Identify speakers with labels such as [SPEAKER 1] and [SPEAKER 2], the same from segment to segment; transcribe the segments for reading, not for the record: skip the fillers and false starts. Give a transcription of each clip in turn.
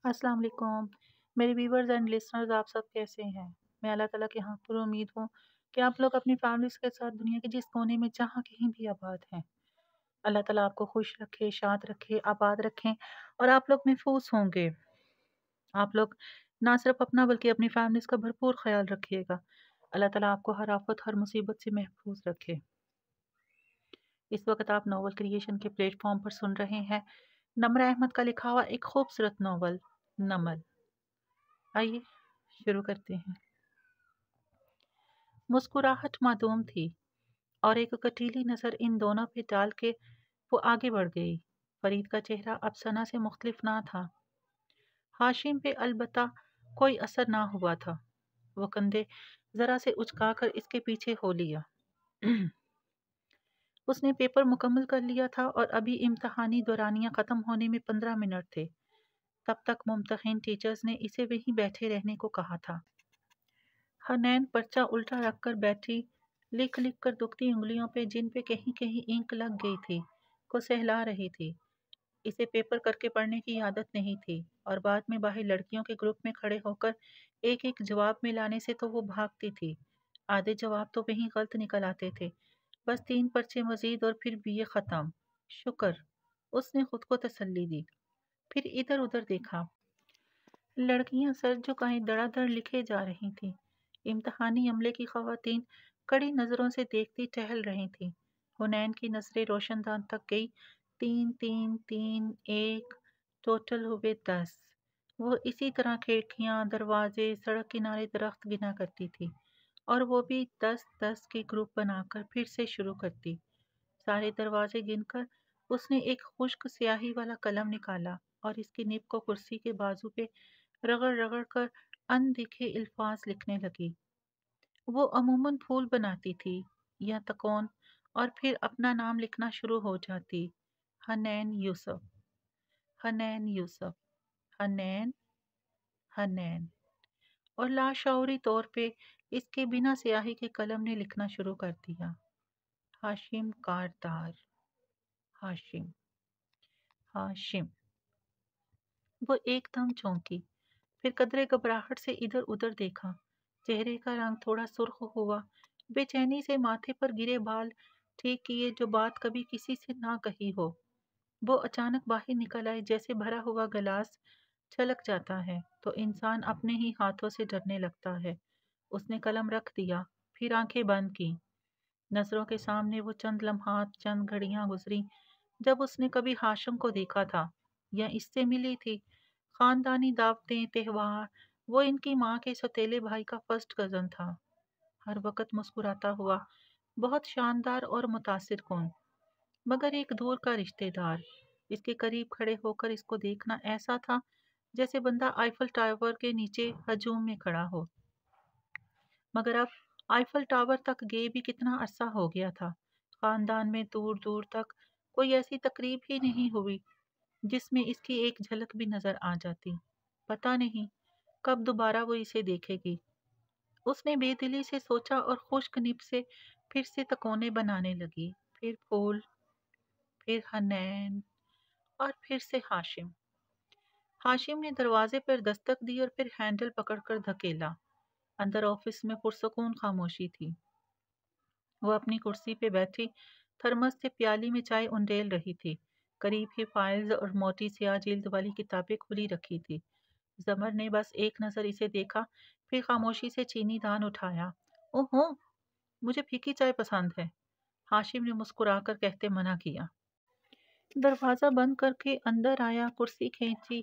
[SPEAKER 1] السلام علیکم میرے ویورز اینڈ لسنرز، آپ سب کیسے ہیں؟ میں اللہ تعالیٰ کے یہاں پر امید ہوں کہ آپ لوگ اپنی فیملیز کے ساتھ دنیا کے جس کونے میں جہاں کہیں بھی آباد ہیں، اللہ تعالیٰ آپ کو خوش رکھے، شاد رکھے، آباد رکھیں اور آپ لوگ محفوظ ہوں گے۔ آپ لوگ نہ صرف اپنا بلکہ اپنی فیملیز کا بھرپور خیال رکھیے گا۔ اللہ تعالیٰ آپ کو ہر آفت ہر مصیبت سے محفوظ رکھے۔ اس وقت آپ ناول کریشن کے پلیٹ فارم پر سن رہے ہیں نمرہ احمد کا لکھا ہوا ایک خوبصورت ناول نمل۔ آئیے شروع کرتے ہیں۔ مسکراہٹ معدوم تھی اور ایک کٹیلی نظر ان دونوں پہ ڈال کے وہ آگے بڑھ گئی۔ فرید کا چہرہ اب ثنا سے مختلف نہ تھا۔ ہاشم پہ البتہ کوئی اثر نہ ہوا تھا۔ وہ کندھے ذرا سے اچکا کر اس کے پیچھے ہو لیا۔ اس نے پیپر مکمل کر لیا تھا اور ابھی امتحانی دورانیہ ختم ہونے میں 15 منٹ تھے۔ تب تک ممتحن ٹیچرز نے اسے وہیں بیٹھے رہنے کو کہا تھا۔ حنین پرچہ الٹا رکھ کر بیٹھی، لکھ لکھ کر دکھتی انگلیوں پہ جن پہ کہیں کہیں اینک لگ گئی تھی کو سہلا رہی تھی۔ اسے پیپر کر کے پڑھنے کی عادت نہیں تھی اور بعد میں باہر لڑکیوں کے گروپ میں کھڑے ہو کر ایک ایک جواب میں لانے سے تو وہ بھاگتی تھی۔ آدھے جواب تو وہیں غلط نکل آتے تھے۔ بس 3 پرچے مزید اور پھر BA ختم۔ شکر، اس نے خود کو تسلی دی۔ پھر ادھر ادھر دیکھا۔ لڑکیاں سر جھکائے دڑا دڑ لکھے جا رہی تھیں۔ امتحانی عملے کی خواتین کڑی نظروں سے دیکھتی ٹہل رہی تھیں۔ حنین کی نظریں روشن دان تک گئی۔ 3 3 3 1 ٹوٹل ہوئے 10۔ وہ اسی طرح کھڑکیاں، دروازے، سڑک کنارے درخت گنا کرتی تھی اور وہ بھی 10 10 کے گروپ بنا کر پھر سے شروع کرتی۔ سارے دروازے گن کر اس نے ایک خشک سیاہی والا قلم نکالا اور اس کی نب کو کرسی کے بازو پہ رگڑ رگڑ کر ان دکھے الفاظ لکھنے لگی۔ وہ عموماً پھول بناتی تھی یا تکون اور پھر اپنا نام لکھنا شروع ہو جاتی۔ حنین یوسف، حنین یوسف، حنین، حنین، اور لاشعوری طور پہ اس کے بنا سیاہی کے قلم نے لکھنا شروع کر دیا۔ ہاشم کاردار، ہاشم، ہاشم۔ وہ ایک دم چونکی، پھر قدرے گھبراہٹ سے ادھر ادھر دیکھا۔ چہرے کا رنگ تھوڑا سرخ ہوا۔ بے چینی سے ماتھے پر گرے بال ٹھیک کیے جو بات کبھی کسی سے نہ کہی ہو۔ وہ اچانک باہر نکل آئے جیسے بھرا ہوا گلاس چھلک جاتا ہے تو انسان اپنے ہی ہاتھوں سے ڈرنے لگتا ہے۔ اس نے قلم رکھ دیا، پھر آنکھیں بند کی۔ نظروں کے سامنے وہ چند لمحات، چند گھڑیاں گزری جب اس نے کبھی ہاشم کو دیکھا تھا یا اس سے ملی تھی۔ خاندانی دعوتیں، تہوار، وہ ان کی ماں کے سوتیلے بھائی کا فرسٹ کزن تھا۔ ہر وقت مسکراتا ہوا، بہت شاندار اور متاثر کن، مگر ایک دور کا رشتہ دار۔ اس کے قریب کھڑے ہو کر اس کو دیکھنا ایسا تھا جیسے بندہ آئیفل ٹاور کے نیچے ہجوم میں کھڑا ہو۔ مگر اب آئیفل ٹاور تک گئے بھی کتنا عرصہ ہو گیا تھا۔ خاندان میں دور دور تک کوئی ایسی تقریب ہی نہیں ہوئی جس میں اس کی ایک جھلک بھی نظر آ جاتی۔ پتہ نہیں کب دوبارہ وہ اسے دیکھے گی۔ اس نے بے دلی سے سوچا اور خشک نب سے پھر سے تکونے بنانے لگی، پھر پھول، پھر حنین، اور پھر سے ہاشم۔ ہاشم نے دروازے پر دستک دی اور پھر ہینڈل پکڑ کر دھکیلا۔ اندر آفس میں پرسکون خاموشی تھی۔ وہ اپنی کرسی پہ بیٹھی تھرمس سے پیالی میں چائے انڈیل رہی تھی۔ قریب ہی فائلز اور موٹی سیاہ جلد والی کتابیں کھلی رکھی تھی۔ زمر نے بس ایک نظر اسے دیکھا، پھر خاموشی سے چینی دان اٹھایا۔ اوہو، مجھے پھیکی چائے پسند ہے، ہاشم نے مسکرا کر کہتے منع کیا۔ دروازہ بند کر کے اندر آیا، کرسی کھینچی،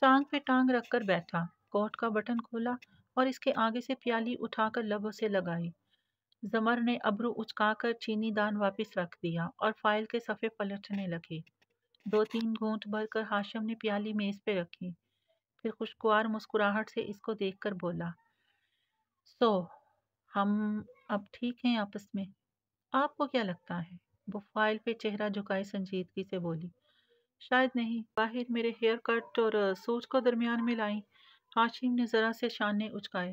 [SPEAKER 1] ٹانگ پہ ٹانگ رکھ کر بیٹھا، کوٹ کا بٹن کھولا اور اس کے آگے سے پیالی اٹھا کر لبوں سے لگائی۔ زمر نے ابرو اچکا کر چینی دان واپس رکھ دیا اور فائل کے صفحے پلٹنے لگی۔ 2 3 گھونٹ بھر کر ہاشم نے پیالی میز پہ رکھی، پھر خوشگوار مسکراہٹ سے اس کو دیکھ کر بولا، سو ہم اب ٹھیک ہیں آپس میں؟ آپ کو کیا لگتا ہے؟ وہ فائل پہ چہرہ جھکائے سنجیدگی سے بولی۔ شاید نہیں، باہر میرے ہیئر کٹ اور سوٹ کو درمیان میں لائیں۔ ہاشم نے ذرا سے شانے اچکائے۔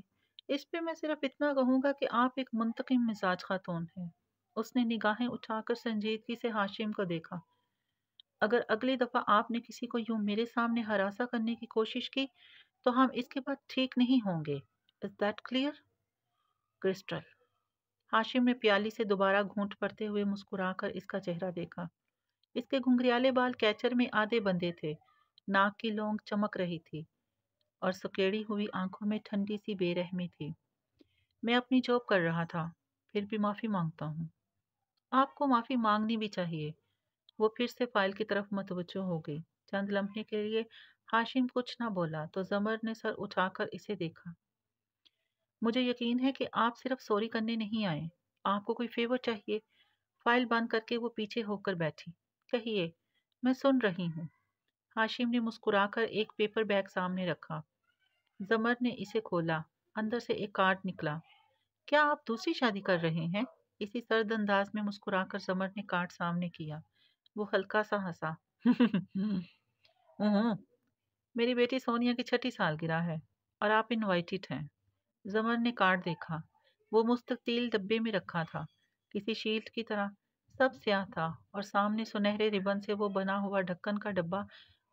[SPEAKER 1] اس پہ میں صرف اتنا کہوں گا کہ آپ ایک منتقم مزاج خاتون ہیں۔ اس نے نگاہیں اٹھا کر سنجیدگی سے ہاشم کو دیکھا۔ اگر اگلی دفعہ آپ نے کسی کو یوں میرے سامنے ہراساں کرنے کی کوشش کی تو ہم اس کے بعد ٹھیک نہیں ہوں گے. Is that clear? کرسٹل. ہاشم نے پیالی سے دوبارہ گھونٹ پڑتے ہوئے مسکرا کر اس کا چہرہ دیکھا. اس کے گھنگریالے بال کیچر میں آدھے بندھے تھے، ناک کی لونگ چمک رہی تھی اور سکیڑی ہوئی آنکھوں میں ٹھنڈی سی بے رحمی تھی. میں اپنی جاب کر رہا تھا، پھر بھی معافی مانگتا ہوں. آپ کو معافی مانگنی بھی چاہیے. وہ پھر سے فائل کی طرف متوجہ ہو گئی. چند لمحے کے لیے ہاشم کچھ نہ بولا تو زمر نے سر اٹھا کر اسے دیکھا. مجھے یقین ہے کہ آپ صرف سوری کرنے نہیں آئے. آپ کو کوئی فیور چاہیے؟ فائل بند کر کے وہ پیچھے ہو کر بیٹھی. کہیے، میں سن رہی ہوں. ہاشم نے مسکرا کر ایک پیپر بیگ سامنے رکھا. زمر نے اسے کھولا. اندر سے ایک کارڈ نکلا. کیا آپ دوسری شادی کر رہے ہیں؟ اسی سرد انداز میں مسکرا کر زمر نے کارڈ سامنے کیا. وہ ہلکا سا ہنسا. میری بیٹی سونیا کی 6ٹھی سالگرہ ہے اور آپ انوائٹڈ ہیں. زمر نے کارڈ دیکھا. وہ مستطیل ڈبے میں رکھا تھا، کسی شیلڈ کی طرح. سب سیاہ تھا اور سامنے سنہرے ربن سے وہ بنا ہوا ڈھکن کا ڈبہ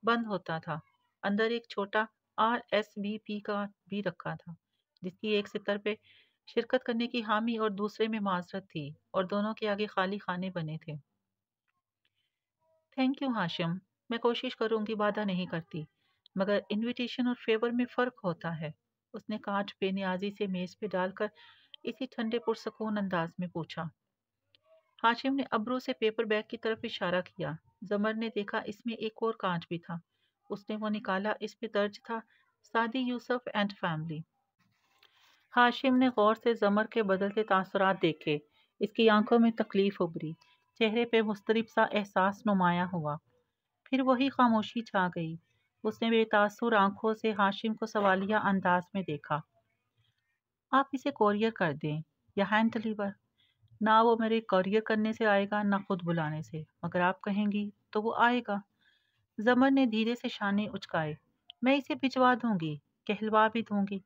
[SPEAKER 1] بند ہوتا تھا. اندر ایک چھوٹا RSVP کا بھی رکھا تھا، جس کی ایک سطر پہ شرکت کرنے کی حامی اور دوسرے میں معذرت تھی، اور دونوں کے آگے خالی خانے بنے تھے. تھینک یو ہاشم. میں کوشش کروں گی وعدہ نہیں کرتی، مگر انویٹیشن اور فیور میں فرق ہوتا ہے. اس نے کارڈ بے نیازی سے میز پہ ڈال کر اسی ٹھنڈے پرسکون انداز میں پوچھا. ہاشم نے ابرو سے پیپر بیگ کی طرف اشارہ کیا. زمر نے دیکھا اس میں ایک اور کارڈ بھی تھا. اس نے وہ نکالا. اس پہ درج تھا سعدی یوسف اینڈ فیملی. ہاشم نے غور سے زمر کے بدلتے تاثرات دیکھے. اس کی آنکھوں میں تکلیف ابھری، چہرے پہ مضطرب سا احساس نمایاں ہوا. پھر وہی خاموشی چھا گئی. اس نے بے تاثر آنکھوں سے ہاشم کو سوالیہ انداز میں دیکھا. آپ اسے کوریئر کر دیں یا ہینڈ ڈلیور. نہ وہ میرے کوریئر کرنے سے آئے گا، نہ خود بلانے سے، مگر آپ کہیں گی تو وہ آئے گا. زمر نے دھیرے سے شانے اچکائے. میں اسے بھجوا دوں گی، کہلوا بھی دوں گی،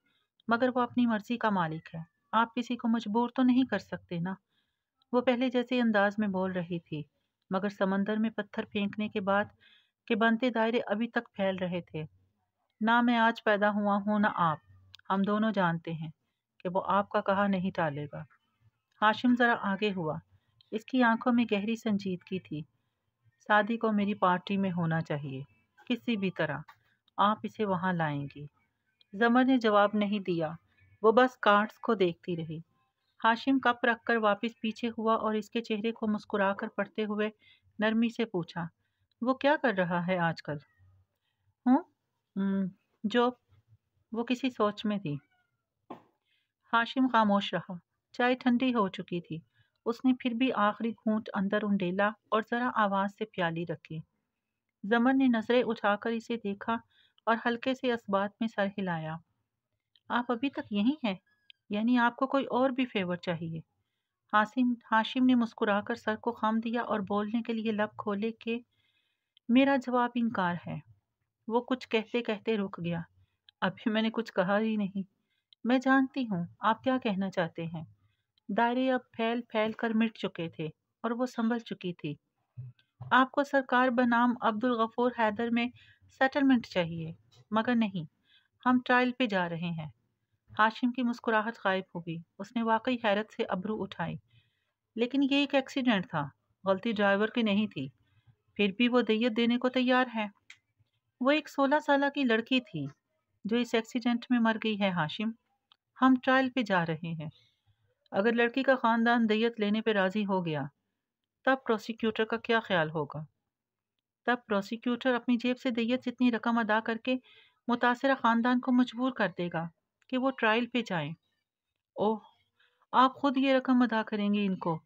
[SPEAKER 1] مگر وہ اپنی مرضی کا مالک ہے. آپ کسی کو مجبور تو نہیں کر سکتے نا. وہ پہلے جیسے انداز میں بول رہی تھی، مگر سمندر میں پتھر پھینکنے کے بعد کے بنتے دائرے ابھی تک پھیل رہے تھے. نہ میں آج پیدا ہوا ہوں، نہ آپ. ہم دونوں جانتے ہیں کہ وہ آپ کا کہا نہیں ٹالے گا. ہاشم ذرا آگے ہوا. اس کی آنکھوں میں گہری سنجیدگی تھی. شادی کو میری پارٹی میں ہونا چاہیے، کسی بھی طرح. آپ اسے وہاں لائیں گی. زمر نے جواب نہیں دیا. وہ بس کارڈز کو دیکھتی رہی. ہاشم کپ رکھ کر واپس پیچھے ہوا اور اس کے چہرے کو مسکرا کر پڑھتے ہوئے نرمی سے پوچھا. وہ کیا کر رہا ہے آج کل؟ جو وہ کسی سوچ میں تھی. ہاشم خاموش رہا. چائے ٹھنڈی ہو چکی تھی. اس نے پھر بھی آخری گھونٹ اندر انڈیلا اور ذرا آواز سے پیالی رکھی. زمر نے نظریں اٹھا کر اسے دیکھا اور ہلکے سے اسبات میں سر ہلایا. آپ ابھی تک یہیں ہیں؟ یعنی آپ کو کوئی اور بھی فیور چاہیے؟ ہاشم نے مسکرا کر سر کو خم دیا اور بولنے کے لیے لب کھولے کہ میرا جواب انکار ہے. وہ کچھ کہتے کہتے رک گیا. ابھی میں نے کچھ کہا ہی نہیں. میں جانتی ہوں آپ کیا کہنا چاہتے ہیں. دائرے اب پھیل پھیل کر مٹ چکے تھے اور وہ سنبھل چکی تھی. آپ کو سرکار بنام عبدالغفور حیدر میں سیٹلمنٹ چاہیے، مگر نہیں، ہم ٹرائل پہ جا رہے ہیں. ہاشم کی مسکراہٹ غائب ہو گئی. اس نے واقعی حیرت سے ابرو اٹھائی. لیکن یہ ایک ایکسیڈنٹ تھا، غلطی ڈرائیور کی نہیں تھی. پھر بھی وہ دیت دینے کو تیار ہے. وہ ایک 16 سالہ کی لڑکی تھی جو اس ایکسیڈنٹ میں مر گئی ہے. ہاشم، ہم ٹرائل پہ جا رہے ہیں. اگر لڑکی کا خاندان دیت لینے پہ راضی ہو گیا، تب پروسیکیوٹر کا کیا خیال ہوگا؟ تب پروسیکیوٹر اپنی جیب سے دیت جتنی رقم ادا کر کے متاثرہ خاندان کو مجبور کر دے گا کہ وہ ٹرائل پہ جائیں. اوہ، آپ خود یہ رقم ادا کریں گے ان کو؟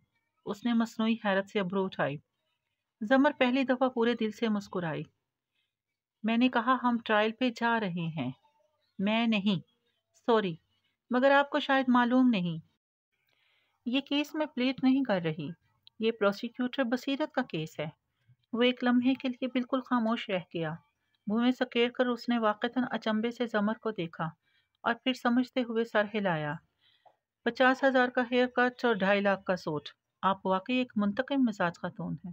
[SPEAKER 1] اس نے مصنوعی حیرت سے ابرو اٹھائی. زمر پہلی دفعہ پورے دل سے مسکرائی. میں نے کہا ہم ٹرائل پہ جا رہے ہیں، میں نہیں. سوری، مگر آپ کو شاید معلوم نہیں، یہ کیس میں پلیٹ نہیں کر رہی. یہ پروسیکیوٹر بصیرت کا کیس ہے. وہ ایک لمحے کے لیے بالکل خاموش رہ گیا. بھویں سکیڑ کر اس نے واقعتاً اچنبے سے زمر کو دیکھا اور پھر سمجھتے ہوئے سر ہلایا. 50,000 کا ہیئر کٹ اور 2.5 لاکھ کا سوٹ. آپ واقعی ایک منتقم مزاج خاتون ہیں.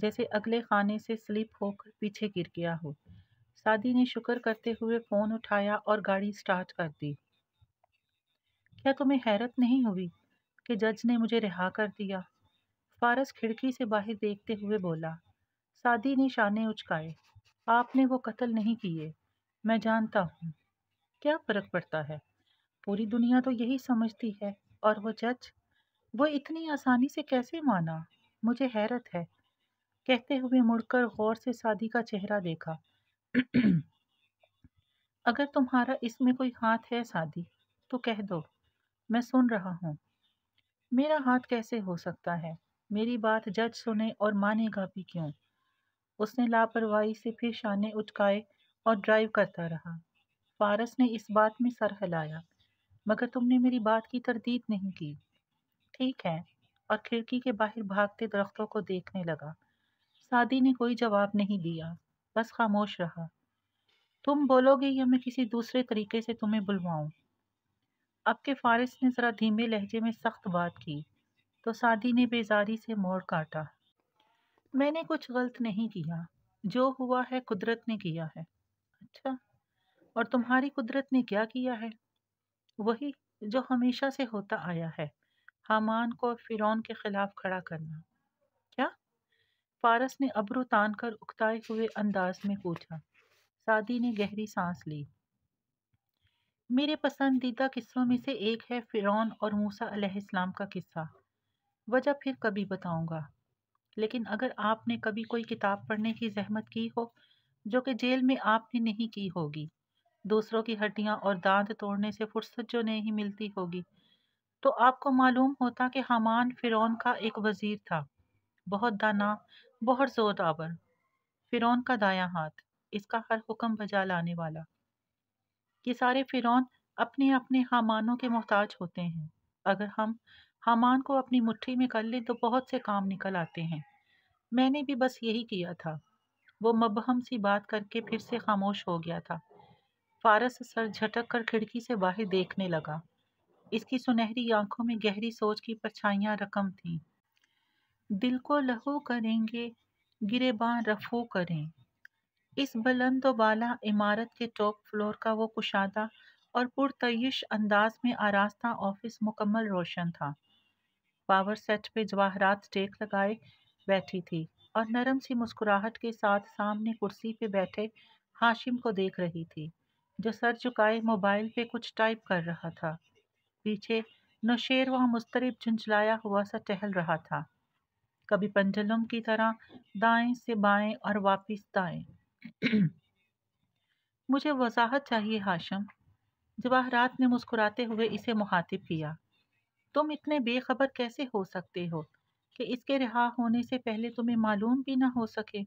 [SPEAKER 1] جیسے اگلے خانے سے سلپ ہو کر پیچھے گر گیا ہو۔ سعدی نے شکر کرتے ہوئے فون اٹھایا اور گاڑی سٹارٹ کر دی۔ کیا تمہیں حیرت نہیں ہوئی کہ جج نے مجھے رہا کر دیا؟ فارس کھڑکی سے باہر دیکھتے ہوئے بولا۔ سعدی نے شانے اچکائے۔ آپ نے وہ قتل نہیں کیے، میں جانتا ہوں۔ کیا فرق پڑتا ہے؟ پوری دنیا تو یہی سمجھتی ہے، اور وہ جج، وہ اتنی آسانی سے کیسے مانا؟ مجھے حیرت ہے۔ کہتے ہوئے مڑ کر غور سے سعدی کا چہرہ دیکھا۔ اگر تمہارا اس میں کوئی ہاتھ ہے سعدی تو کہہ دو، میں سن رہا ہوں۔ میرا ہاتھ کیسے ہو سکتا ہے؟ میری بات جج سنے اور مانے گا بھی کیوں؟ اس نے لاپرواہی سے پھر شانے اٹکائے اور ڈرائیو کرتا رہا۔ فارس نے اس بات میں سر ہلایا۔ مگر تم نے میری بات کی تردید نہیں کی۔ ٹھیک ہے، اور کھڑکی کے باہر بھاگتے درختوں کو دیکھنے لگا۔ سعدی نے کوئی جواب نہیں دیا، بس خاموش رہا۔ تم بولو گے یا میں کسی دوسرے طریقے سے تمہیں بلواؤں؟ اب کہ فارس نے ذرا دھیمے لہجے میں سخت بات کی تو سعدی نے بیزاری سے موڑ کاٹا۔ میں نے کچھ غلط نہیں کیا، جو ہوا ہے قدرت نے کیا ہے۔ اچھا، اور تمہاری قدرت نے کیا کیا ہے؟ وہی جو ہمیشہ سے ہوتا آیا ہے، حامان کو فرعون کے خلاف کھڑا کرنا۔ کیا؟ فارس نے ابرو تان کر اکتائے ہوئے انداز میں پوچھا۔ سعدی نے گہری سانس لی۔ میرے پسندیدہ قصوں میں سے ایک ہے فرعون اور موسیٰ علیہ السلام کا قصہ۔ وجہ پھر کبھی بتاؤں گا، لیکن اگر آپ نے کبھی کوئی کتاب پڑھنے کی زحمت کی ہو جو کہ جیل میں آپ نے نہیں کی ہوگی، دوسروں کی ہڈیاں اور دانت توڑنے سے فرصت جو نہیں ملتی ہوگی، تو آپ کو معلوم ہوتا کہ حامان فرعون کا ایک وزیر تھا، بہت دانا، بہت زور آور، فرعون کا دایاں ہاتھ، اس کا ہر حکم بجا لانے والا۔ یہ سارے فرعون اپنے اپنے حامانوں کے محتاج ہوتے ہیں۔ اگر ہم حامان کو اپنی مٹھی میں کر لیں تو بہت سے کام نکل آتے ہیں۔ میں نے بھی بس یہی کیا تھا۔ وہ مبہم سی بات کر کے پھر سے خاموش ہو گیا تھا۔ فارس سر جھٹک کر کھڑکی سے باہر دیکھنے لگا۔ اس کی سنہری آنکھوں میں گہری سوچ کی پرچھائیاں رقم تھیں۔ دل کو لہو کریں گے، گریباں رفو کریں۔ اس بلند و بالا عمارت کے ٹاپ فلور کا وہ کشادہ اور پرتعیش انداز میں آراستہ آفس مکمل روشن تھا۔ پاور سیٹ پہ جواہرات اسٹیک لگائے بیٹھی تھی اور نرم سی مسکراہٹ کے ساتھ سامنے کرسی پہ بیٹھے ہاشم کو دیکھ رہی تھی، جو سر جھکائے موبائل پہ کچھ ٹائپ کر رہا تھا۔ پیچھے نوشیر وہاں مضطرب جھنجھلایا ہوا سا ٹہل رہا تھا، کبھی پنڈولم کی طرح دائیں سے بائیں اور واپس دائیں۔ مجھے وضاحت چاہیے ہاشم، جواہرات نے مسکراتے ہوئے اسے مخاطب کیا۔ تم اتنے بے خبر کیسے ہو سکتے ہو کہ اس کے رہا ہونے سے پہلے تمہیں معلوم بھی نہ ہو سکے؟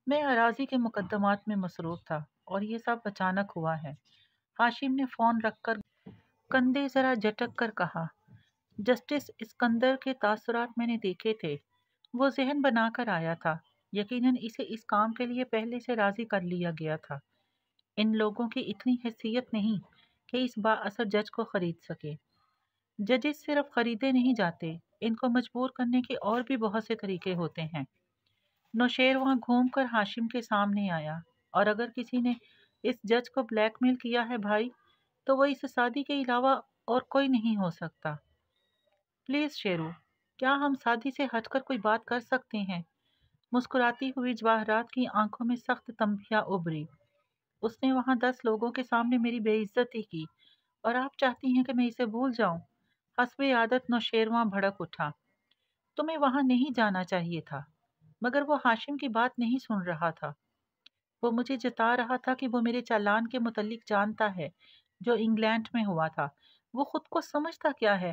[SPEAKER 1] میں اراضی کے مقدمات میں مصروف تھا اور یہ سب اچانک ہوا ہے۔ ہاشم نے فون رکھ کر کندھے ذرا جھٹک کر کہا۔ جسٹس اسکندر کے تاثرات میں نے دیکھے تھے، وہ ذہن بنا کر آیا تھا، یقیناً اسے اس کام کے لیے پہلے سے راضی کر لیا گیا تھا۔ ان لوگوں کی اتنی حیثیت نہیں کہ اس با اثر جج کو خرید سکے۔ ججز صرف خریدے نہیں جاتے، ان کو مجبور کرنے کے اور بھی بہت سے طریقے ہوتے ہیں۔ نوشیر وہاں گھوم کر ہاشم کے سامنے آیا۔ اور اگر کسی نے اس جج کو بلیک میل کیا ہے بھائی، تو وہ اس سعدی کے علاوہ اور کوئی نہیں ہو سکتا۔ پلیز شیرو، کیا ہم سعدی سے ہٹ کر کوئی بات کر سکتے ہیں؟ مسکراتی ہوئی جواہرات کی آنکھوں میں سخت تنبیہ ابھری۔ اس نے وہاں 10 لوگوں کے سامنے میری بے عزتی کی، اور آپ چاہتی ہیں کہ میں اسے بھول جاؤں؟ حسب عادت نوشیرواں بھڑک اٹھا۔ تمہیں وہاں نہیں جانا چاہیے تھا۔ مگر وہ ہاشم کی بات نہیں سن رہا تھا۔ وہ مجھے جتا رہا تھا کہ وہ میرے چالان کے متعلق جانتا ہے جو انگلینڈ میں ہوا تھا۔ وہ خود کو سمجھتا کیا ہے؟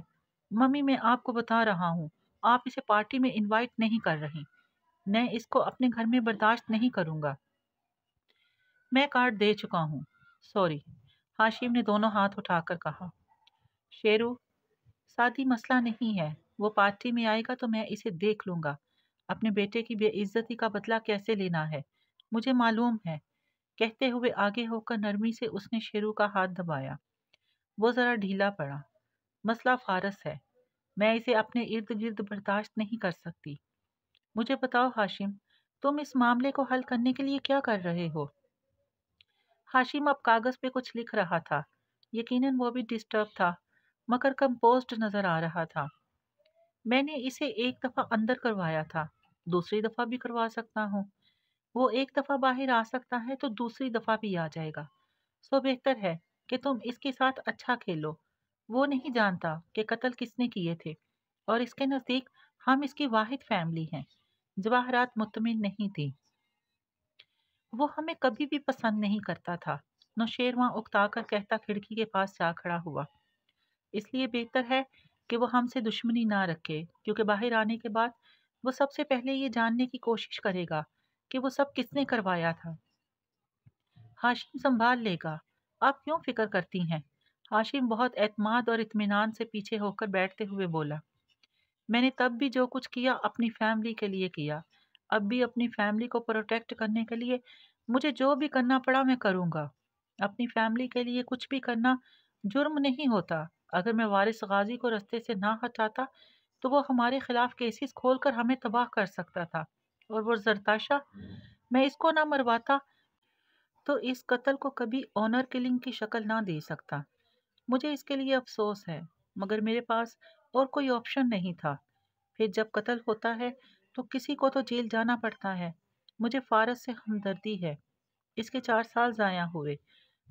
[SPEAKER 1] ممی، میں آپ کو بتا رہا ہوں، آپ اسے پارٹی میں انوائٹ نہیں کر رہی۔ میں اس کو اپنے گھر میں برداشت نہیں کروں گا۔ میں کارڈ دے چکا ہوں، سوری، ہاشم نے دونوں ہاتھ اٹھا کر کہا۔ شیرو، سادی مسئلہ نہیں ہے، وہ پارٹی میں آئے گا تو میں اسے دیکھ لوں گا۔ اپنے بیٹے کی بے عزتی کا بدلہ کیسے لینا ہے مجھے معلوم ہے۔ کہتے ہوئے آگے ہو کر نرمی سے اس نے شیرو کا ہاتھ دبایا۔ وہ ذرا ڈھیلا پڑا۔ مسئلہ فارس ہے، میں اسے اپنے ارد گرد برداشت نہیں کر سکتی۔ مجھے بتاؤ ہاشم، تم اس معاملے کو حل کرنے کے لیے کیا کر رہے ہو؟ ہاشم اب کاغذ پہ کچھ لکھ رہا تھا۔ یقیناً وہ بھی ڈسٹرب تھا، مگر کمپوزڈ نظر آ رہا تھا۔ میں نے اسے ایک دفعہ اندر کروایا تھا، دوسری دفعہ بھی کروا سکتا ہوں۔ وہ ایک دفعہ باہر آ سکتا ہے تو دوسری دفعہ بھی آ جائے گا۔ سو بہتر ہے کہ تم اس کے ساتھ اچھا کھیلو۔ وہ نہیں جانتا کہ قتل کس نے کیے تھے، اور اس کے نزدیک ہم اس کی واحد فیملی ہیں۔ جواہرات مطمئن نہیں تھی۔ وہ ہمیں کبھی بھی پسند نہیں کرتا تھا، نوشیروان اکتا کر کہتا کھڑکی کے پاس جا کھڑا ہوا۔ اس لیے بہتر ہے کہ وہ ہم سے دشمنی نہ رکھے، کیونکہ باہر آنے کے بعد وہ سب سے پہلے یہ جاننے کی کوشش کرے گا کہ وہ سب کس نے کروایا تھا۔ ہاشم سنبھال لے گا، آپ کیوں فکر کرتی ہیں؟ ہاشم بہت اعتماد اور اطمینان سے پیچھے ہو کر بیٹھتے ہوئے بولا، میں نے تب بھی جو کچھ کیا اپنی فیملی کے لیے کیا، اب بھی اپنی فیملی کو پروٹیکٹ کرنے کے لیے مجھے جو بھی کرنا پڑا میں کروں گا۔ اپنی فیملی کے لیے کچھ بھی کرنا جرم نہیں ہوتا۔ اگر میں وارث غازی کو رستے سے نہ ہٹاتا تو وہ ہمارے خلاف کیسز کھول کر ہمیں تباہ کر سکتا تھا، اور وہ زرتاشا، میں اس کو نہ مرواتا تو اس قتل کو کبھی آنر کلنگ کی شکل نہ دے سکتا۔ مجھے اس کے لیے افسوس ہے، مگر میرے پاس اور کوئی آپشن نہیں تھا۔ پھر جب قتل ہوتا ہے تو کسی کو تو جیل جانا پڑتا ہے۔ مجھے فارس سے ہمدردی ہے، اس کے 4 سال ضائع ہوئے،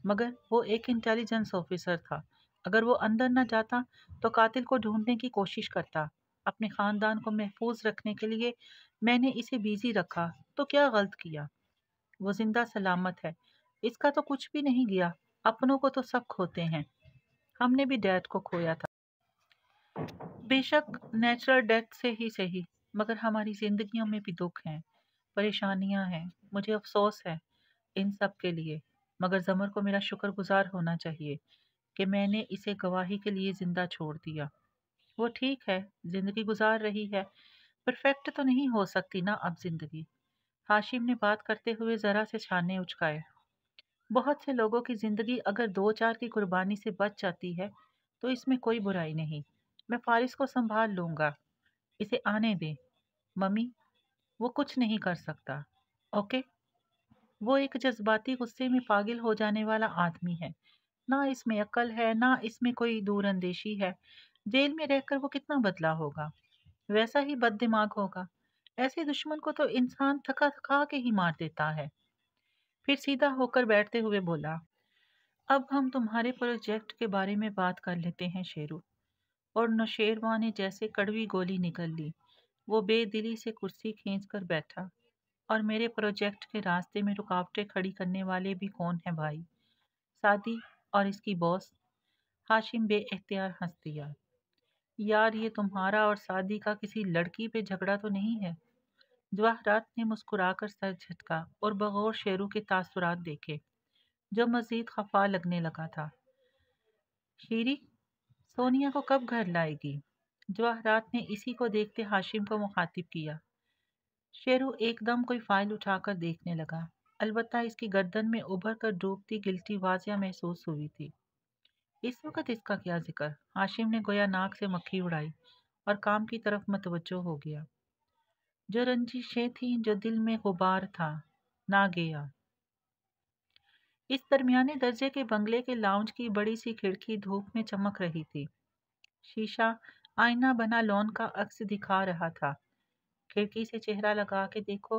[SPEAKER 1] مگر وہ ایک انٹیلیجنس آفیسر تھا۔ اگر وہ اندر نہ جاتا تو قاتل کو ڈھونڈنے کی کوشش کرتا۔ اپنے خاندان کو محفوظ رکھنے کے لیے میں نے اسے بیزی رکھا، تو کیا غلط کیا؟ وہ زندہ سلامت ہے، اس کا تو کچھ بھی نہیں گیا۔ اپنوں کو تو سب کھوتے ہیں، ہم نے بھی ڈیڈ کو کھویا تھا۔ بے شک نیچرل ڈیتھ سے ہی صحیح، مگر ہماری زندگیوں میں بھی دکھ ہیں، پریشانیاں ہیں۔ مجھے افسوس ہے ان سب کے لیے، مگر زمر کو میرا شکر گزار ہونا چاہیے کہ میں نے اسے گواہی کے لیے زندہ چھوڑ دیا۔ وہ ٹھیک ہے، زندگی گزار رہی ہے، پرفیکٹ تو نہیں ہو سکتی نا اب زندگی۔ ہاشم نے بات کرتے ہوئے ذرا سے چھانے اچکائے۔ بہت سے لوگوں کی زندگی اگر 2-4 کی قربانی سے بچ جاتی ہے تو اس میں کوئی برائی نہیں۔ میں فارس کو سنبھال لوں گا، اسے آنے دیں۔ ممی، وہ کچھ نہیں کر سکتا، اوکے؟ وہ ایک جذباتی غصے میں پاگل ہو جانے والا آدمی ہے، نہ اس میں عقل ہے نہ اس میں کوئی دور اندیشی ہے۔ جیل میں رہ کر وہ کتنا بدلا ہوگا، ویسا ہی بد دماغ ہوگا۔ ایسے دشمن کو تو انسان تھکا تھکا کے ہی مار دیتا ہے۔ پھر سیدھا ہو کر بیٹھتے ہوئے بولا، اب ہم تمہارے پروجیکٹ کے بارے میں بات کر لیتے ہیں شیرو۔ اور نوشیروان نے جیسے کڑوی گولی نکل لی، وہ بے دلی سے کرسی کھینچ کر بیٹھا۔ اور میرے پروجیکٹ کے راستے میں رکاوٹیں کھڑی کرنے والے بھی کون ہیں بھائی؟ سعدی اور اس کی باس۔ ہاشم بے اختیار ہنس دیا۔ یار یہ تمہارا اور سعدی کا کسی لڑکی پہ جھگڑا تو نہیں ہے؟ جواہرات نے مسکرا کر سر جھٹکا اور بغور شیرو کے تاثرات دیکھے، جو مزید خفا لگنے لگا تھا۔ شیری، سونیا کو کب گھر لائے گی؟ جواہرات نے اسی کو دیکھتے ہاشم کو مخاطب کیا۔ شیرو ایک دم کوئی فائل اٹھا کر دیکھنے لگا، البتہ اس کی گردن میں ابھر کر ڈوبتی گلٹی واضح محسوس ہوئی تھی۔ اس وقت اس کا کیا ذکر؟ ہاشم نے گویا ناک سے مکھی اڑائی اور کام کی طرف متوجہ ہو گیا۔ جو رنجشیں تھیں، جو دل میں غبار تھا، نہ گیا۔ اس درمیانے درجے کے بنگلے کے لاؤنج کی بڑی سی کھڑکی دھوپ میں چمک رہی تھی۔ شیشہ آئینہ بنا لون کا عکس دکھا رہا تھا۔ کھڑکی سے چہرہ لگا کے دیکھو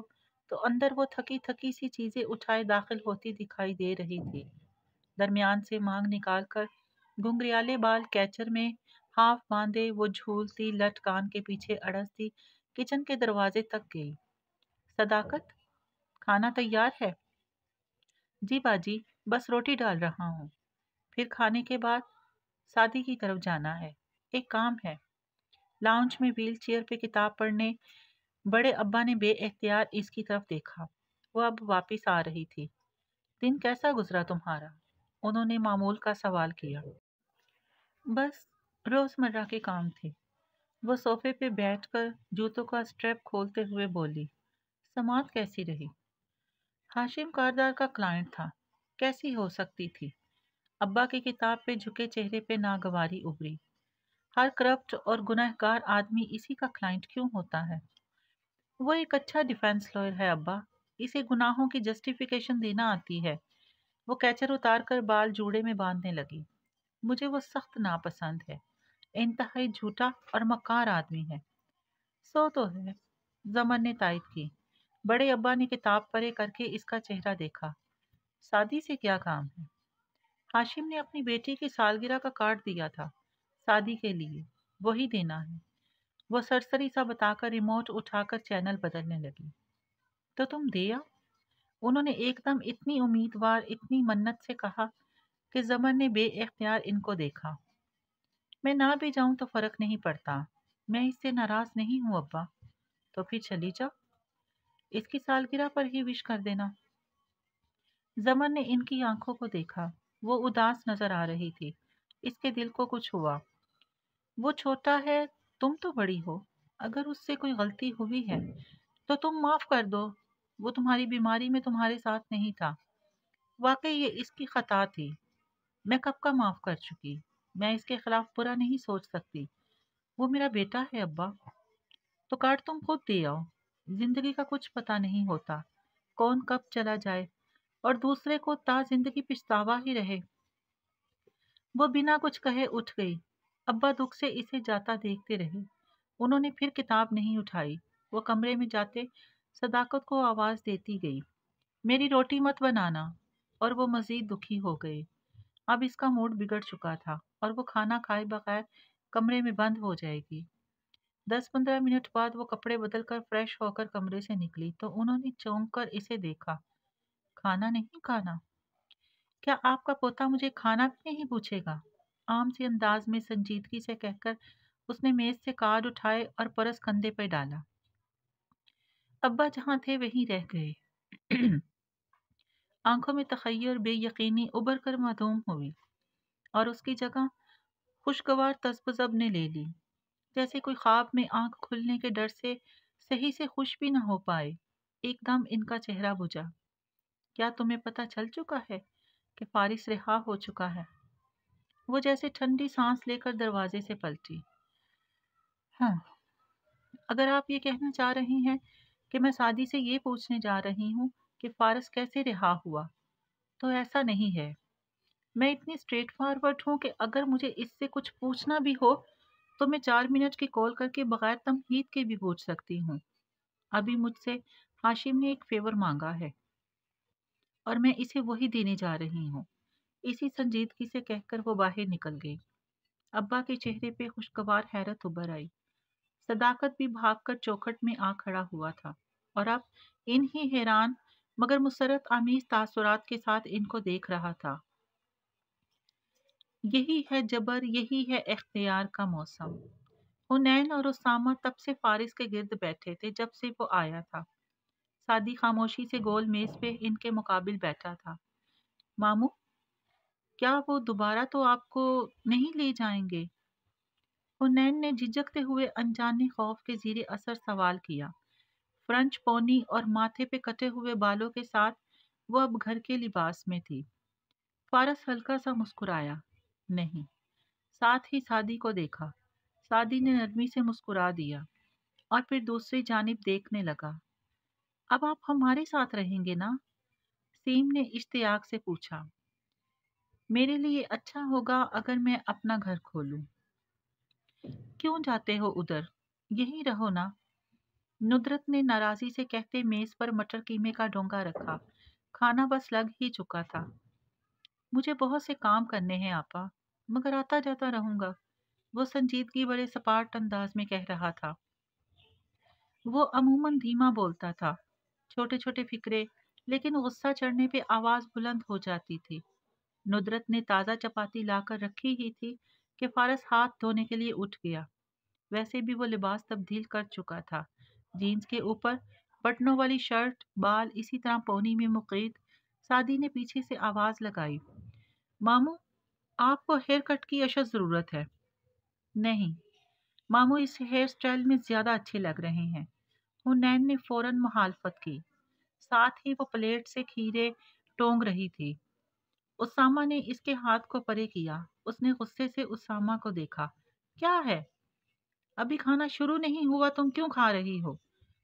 [SPEAKER 1] تو اندر وہ تھکی تھکی سی چیزیں اٹھائے داخل ہوتی دکھائی دے رہی تھی۔ درمیان سے مانگ نکال کر گھنگریالے بال کیچر میں ہاف باندھے وہ جھولتی لٹ کان کے پیچھے اڑستی کچن کے دروازے تک گئی۔ صداقت، کھانا تیار ہے؟ جی باجی، بس روٹی ڈال رہا ہوں۔ پھر کھانے کے بعد سعدی کی طرف جانا ہے، ایک کام ہے۔ لاؤنج میں ویل چیئر پہ کتاب پڑھنے بڑے ابا نے بے اختیار اس کی طرف دیکھا۔ وہ اب واپس آ رہی تھی۔ دن کیسا گزرا تمہارا؟ انہوں نے معمول کا سوال کیا۔ بس روزمرہ کے کام تھے۔ وہ صوفے پہ بیٹھ کر جوتوں کا اسٹریپ کھولتے ہوئے بولی۔ سماعت کیسی رہی؟ ہاشم کاردار کا کلائنٹ تھا، کیسی ہو سکتی تھی؟ ابا کی کتاب پہ جھکے چہرے پہ ناگواری ابھری۔ ہر کرپٹ اور گنہگار آدمی اسی کا کلائنٹ کیوں ہوتا ہے؟ وہ ایک اچھا ڈیفenس لائر ہے ابا. اسے گناہوں کی جسٹیفیکیشن دینا آتی ہے. وہ کیچر اتار کر بال جوڑے میں باندھنے لگی. مجھے وہ سخت ناپسند ہے. انتہائی جھوٹا اور مکار آدمی ہے. سو تو ہے، زمن نے تائید کی. بڑے ابا نے کتاب پرے کر کے اس کا چہرہ دیکھا. شادی سے کیا کام ہے؟ ہاشم نے اپنی بیٹی کی سالگرہ کا کارڈ دیا تھا. شادی کے لیے وہی دینا ہے. وہ سرسری سا بتا کر ریموٹ اٹھا کر چینل بدلنے لگی. تو تم دے آؤ. انہوں نے ایک دم اتنی امیدوار، اتنی منت سے کہا کہ زمن نے بے اختیار ان کو دیکھا. میں نہ بھی جاؤں تو فرق نہیں پڑتا. میں اس سے ناراض نہیں ہوں ابا. تو پھر چلی جاؤ. اس کی سالگرہ پر ہی وش کر دینا. زمن نے ان کی آنکھوں کو دیکھا. وہ اداس نظر آ رہی تھی. اس کے دل کو کچھ ہوا. وہ چھوٹا ہے، تم تو بڑی ہو. اگر اس سے کوئی غلطی ہوئی ہے تو تم معاف کر دو. وہ تمہاری بیماری میں تمہارے ساتھ نہیں تھا. واقعی یہ اس کی خطا تھی. میں کب کا معاف کر چکی. میں اس کے خلاف برا نہیں سوچ سکتی. وہ میرا بیٹا ہے ابا. تو کارڈ تم خود دے آؤ. زندگی کا کچھ پتہ نہیں ہوتا. کون کب چلا جائے اور دوسرے کو تا زندگی پچھتاوا ہی رہے. وہ بنا کچھ کہے اٹھ گئی. ابا دکھ سے اسے جاتا دیکھتے رہے. انہوں نے پھر کتاب نہیں اٹھائی. وہ کمرے میں جاتے صداقت کو آواز دیتی گئی، میری روٹی مت بنانا. اور وہ مزید دکھی ہو گئے. اب اس کا موڈ بگڑ چکا تھا اور وہ کھانا کھائے بغیر کمرے میں بند ہو جائے گی. 10-15 منٹ بعد وہ کپڑے بدل کر فریش ہو کر کمرے سے نکلی تو انہوں نے چونک کر اسے دیکھا. کھانا نہیں کھانا؟ کیا آپ کا پوتا مجھے کھانا بھی نہیں پوچھے گا؟ عام سے انداز میں سنجیدگی سے کہہ کر اس نے میز سے کارڈ اٹھائے اور پرس کندھے پہ ڈالا. ابا جہاں تھے وہیں رہ گئے. آنکھوں میں تخیر بے یقینی ابھر کر معدوم ہوئی اور اس کی جگہ خوشگوار تذبذب نے لے لی. جیسے کوئی خواب میں آنکھ کھلنے کے ڈر سے صحیح سے خوش بھی نہ ہو پائے. ایک دم ان کا چہرہ بجھا. کیا تمہیں پتہ چل چکا ہے کہ فارس رہا ہو چکا ہے؟ وہ جیسے ٹھنڈی سانس لے کر دروازے سے پلٹی. ہاں، اگر آپ یہ کہنا چاہ رہی ہیں کہ میں شادی سے یہ پوچھنے جا رہی ہوں کہ فارس کیسے رہا ہوا، تو ایسا نہیں ہے. میں اتنی اسٹریٹ فارورڈ ہوں کہ اگر مجھے اس سے کچھ پوچھنا بھی ہو تو میں 4 منٹ کی کال کر کے بغیر تمہید کے بھی پوچھ سکتی ہوں. ابھی مجھ سے ہاشم نے ایک فیور مانگا ہے اور میں اسے وہی دینے جا رہی ہوں. اسی سنجیدگی سے کہہ کر وہ باہر نکل گئی. ابا کے چہرے پہ خوشگوار حیرت ابھر آئی. صداقت بھی بھاگ کر چوکھٹ میں آ کھڑا ہوا تھا اور اب ان ہی حیران مگر مسرت آمیز تاثرات کے ساتھ ان کو دیکھ رہا تھا. یہی ہے جبر، یہی ہے اختیار کا موسم. حنین اور اسامہ تب سے فارس کے گرد بیٹھے تھے جب سے وہ آیا تھا. سادی خاموشی سے گول میز پہ ان کے مقابل بیٹھا تھا. ماموں، کیا وہ دوبارہ تو آپ کو نہیں لے جائیں گے؟ حنین نے جھجکتے ہوئے انجانے خوف کے زیر اثر سوال کیا. فرنچ پونی اور ماتھے پہ کٹے ہوئے بالوں کے ساتھ وہ اب گھر کے لباس میں تھی. فارس ہلکا سا مسکرایا. نہیں. ساتھ ہی سادی کو دیکھا. سادی نے نرمی سے مسکرا دیا اور پھر دوسری جانب دیکھنے لگا. اب آپ ہمارے ساتھ رہیں گے نا؟ سیم نے اشتیاق سے پوچھا. میرے لیے اچھا ہوگا اگر میں اپنا گھر کھولوں. کیوں جاتے ہو ادھر؟ یہی رہو نا. ندرت نے ناراضی سے کہتے میز پر مٹر قیمے کا ڈونگا رکھا. کھانا بس لگ ہی چکا تھا. مجھے بہت سے کام کرنے ہیں آپا، مگر آتا جاتا رہوں گا. وہ سنجیدگی بڑے سپاٹ انداز میں کہہ رہا تھا. وہ عموماً دھیما بولتا تھا، چھوٹے چھوٹے فکرے، لیکن غصہ چڑھنے پہ آواز بلند ہو جاتی تھی. ندرت نے تازہ چپاتی لا کر رکھی ہی تھی کہ فارس ہاتھ دھونے کے لیے اٹھ گیا. ویسے بھی وہ لباس تبدیل کر چکا تھا. جینز کے اوپر بٹنوں والی شرٹ، بال اسی طرح پونی میں مقید. سادی نے پیچھے سے آواز لگائی. ماموں، آپ کو ہیئر کٹ کی اشد ضرورت ہے. نہیں، ماموں اس ہیئر سٹائل میں زیادہ اچھے لگ رہے ہیں. حنین نے فوراً مخالفت کی. ساتھ ہی وہ پلیٹ سے کھیرے ٹونگ رہی تھی. اسامہ نے اس کے ہاتھ کو پرے کیا. اس نے غصے سے اسامہ کو دیکھا. کیا ہے؟ ابھی کھانا شروع نہیں ہوا، تم کیوں کھا رہی ہو؟